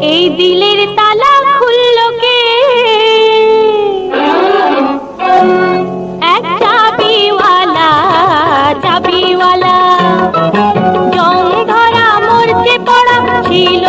এই দিলের তালা খুলল কে? এক চাবিওয়ালা, চাবিওয়ালা। জং ধরা মরচে পড়া ছিল